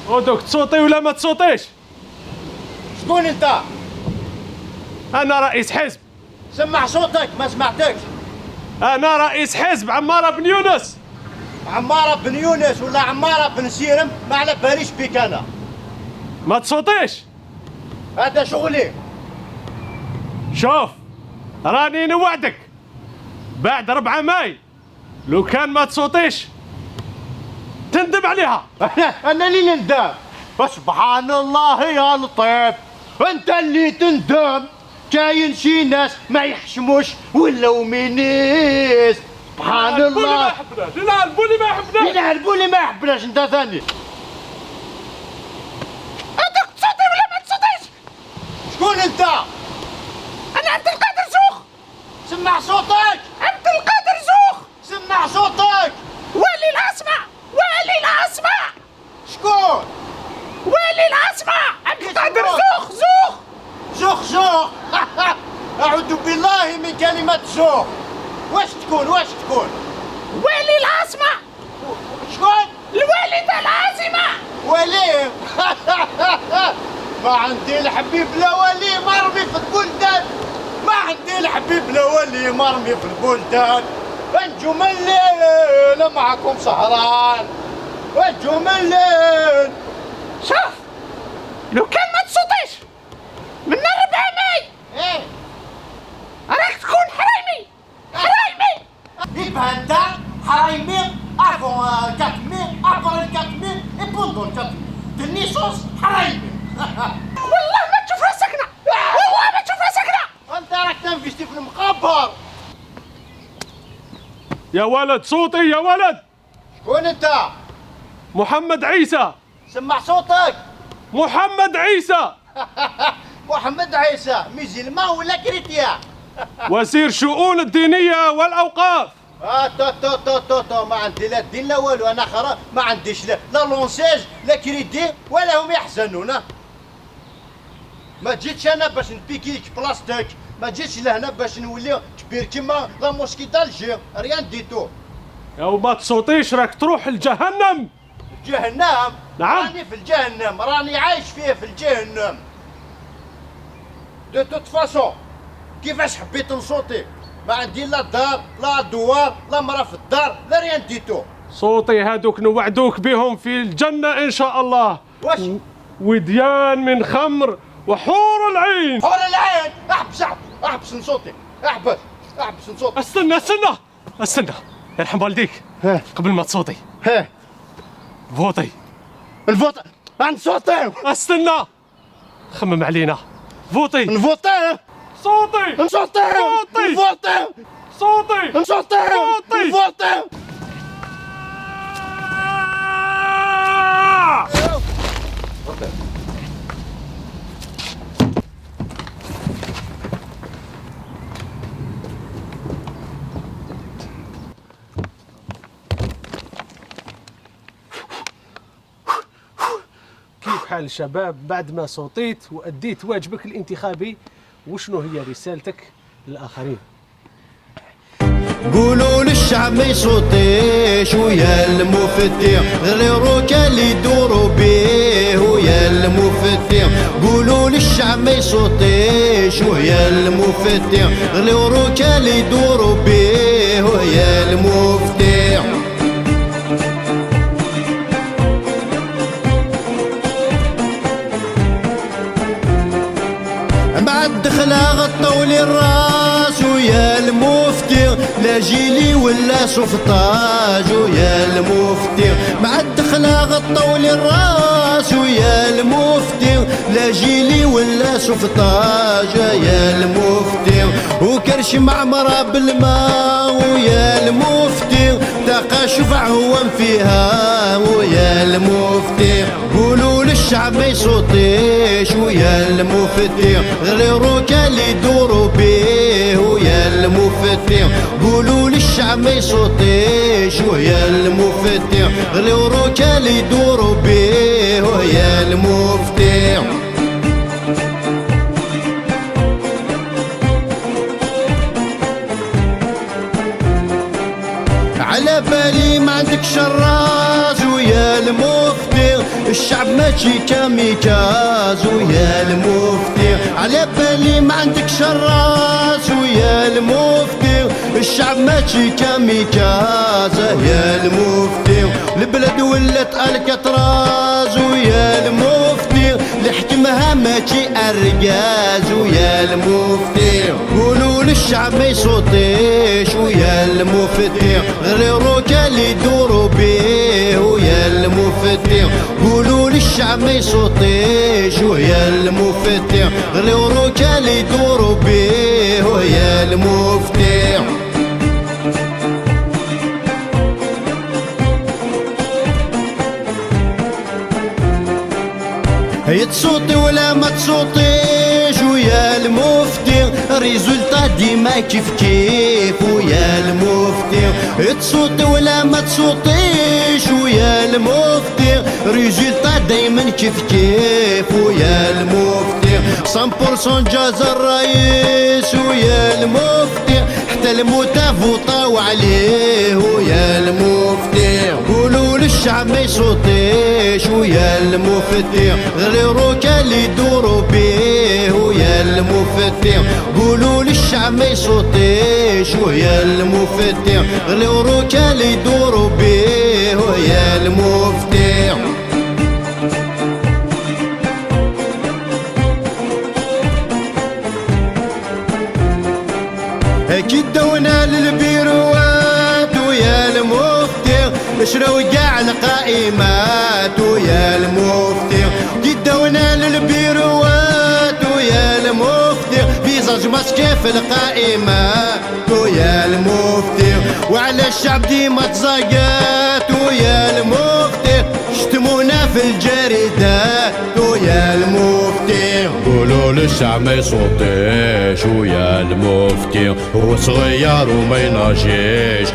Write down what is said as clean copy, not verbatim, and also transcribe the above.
ودوك تصوتي ولا ما تصوتيش؟ شكون انت؟ انا رئيس حزب. سمع صوتك، ما سمعتكش. انا رئيس حزب عمارة بن يونس. عمارة بن يونس ولا عمارة بن سيرم ما على باليش بيك انا. ما تصوتيش؟ هذا شغلي. شوف راني نوعدك بعد 4 ماي لو كان ما تصوتيش تندم عليها. انا اللي ندم. سبحان الله يا لطيف، انت اللي تندم. كاين شي ناس ما يحشموش ولاو مينيس. سبحان الله. يلعبوا لي ما يحبناش. يلعبوا لي ما يحبناش. انت ثاني هذاك تصوتي ولا ما تصوتيش؟ شكون انت؟ انا عبد القادر زوخ. سمع صوتك. عبد القادر زوخ. سمع صوتك. والي العاصمة. والي العاصمة. شكون؟ والي العاصمة عبد القادر زوخ. زوخ زوخ زوخ. اعوذ بالله من كلمة زوخ. واش تكون؟ واش تكون؟ والي العاصمة. شكون؟ الوالد العاصمة. ولي. ما عندي الحبيب لا ولي مرمي في البلدان. ما عندي الحبيب لا ولي مرمي في البلدان. انجم الليل معكم سهران. انجم الليل. شوف لو كان ما تصوتيش من 4 ماي ايه راك تكون حرايمي. حرايمي. يبقى انت حرايمي افون 4000 ابر 4000 اي بوندون 4000 تنيسوس حرايمي. والله ما تشوف راسكنا. والله ما تشوف راسكنا. انت راك تنفشتي في المقبر. يا ولد صوتي يا ولد. شكون انت؟ محمد عيسى. سمع صوتك. محمد عيسى محمد عيسى ميزيلمان ولا كريتيان؟ وزير شؤون الدينية والأوقاف. تو ما عندي لا الدين لا والو. انا خرا ما عنديش لا لونساج لا كريدي ولا هم يحزنون. ما جيتش انا باش نبيكيك بلاصتك. ما جيتش لهنا باش نولي كبير كيما لا موسكي دالجير. ريان ديتو. لو ما تصوتيش راك تروح لجهنم. جهنم؟ نعم. راني في الجهنم. راني عايش فيه في الجهنم. دو توت فاسون كيفاش حبيت نصوتي؟ ما عندي لا دار لا دوار لا مرا في الدار لا ريان ديتو. صوتي هادوك نوعدوك بهم في الجنة إن شاء الله. واش؟ وديان من خمر وحور العين. حول العين. احبس نصوتي. احبس نصوتي. استنى يرحم والديك. قبل ما تصوتي فوتي. الفوت نصوتي. استنى خمم علينا. فوتي. نفوتي. صوتي. نصوتي. نفوتي. صوتي. نصوتي. نفوتي. كيف حال الشباب بعد ما صوتيت وأديت واجبك الانتخابي؟ وشنو هي رسالتك للآخرين؟ قولوا للشعب ما يصوتيش ويا المفتي غير روكا اللي يدوروا بيه ويا المفتي. قولوا للشعب ما يصوتيش ويا المفتي غير روكا اللي يدوروا بيه ويا المفتي. بعد دخلها غطوا لي الراس ويا المفتي لا جيلي ولا سفطاج ويا المفتي. بعد دخلها غطوا لي الراس ويا المفتي لا جيلي ولا سفطاج ويا المفتي. وكرش معمرة بالماء ويا المفتي تلقى شفع هو فيها ويا المفتي. قولوا للشعب ما يصوتيش ويا المفتي غير روكا اللي يدوروا بيه ويا المفتي. قولوا للشعب ما يصوتيش ويا المفتي غير روكا اللي يدوروا بيه ويا المفتي. على بالي ما عندك شراز ويا المفتي، الشعب ماشي كاميكاز ويا المفتي. على بالي ما عندك شراز ويا المفتي، الشعب ماشي كاميكاز يا المفتي. البلد ولات الكتراز ويا المفتي، لحكمها ماشي ارجاز ويا المفتي. قولوا للشعب ما يصوتيش ويا المفتي، غير روكا اللي يدوروا بيه ويا المفتي. قولوا للشعب ما يصوتيش ويا المفتي، غير روكا اللي يدوروا بيه ويا المفتي. هي تصوتي ولا ما تصوتيش ويا المفتي، ريزولتا ديما كيف كيف ويا المفتي. تصوتي ولا ما تصوتيش ويا المفتي، ريزولتا دايما كيف كيف ويا المفتي. 100% جاز الرئيس ويا المفتي، حتى الموتى فوطاو عليه ويا المفتي. قولوا للشعب ما يصوتيش ويا المفتي، غير روكا اللي يدوروا بيه ويا المفتي. قولوا للشعب ما يصوتيش ويا المفتي، غير روكا اللي يدوروا بيه ويا المفتي. اكيد دونا للبيروات ويا المفتي، اشروا كاع القائمات ويا المفتي. اكيد دونا للبيروات ويا المفتي، فيزاج ماسكي في القائمات ويا المفتي. وعلى الشعب ديما تزاقات ويا المفتي، شتمونا في الجريدات ويا المفتي. قولوا للشعب ما يصوتيش ويا المفتي، هو صغير وما يناجيش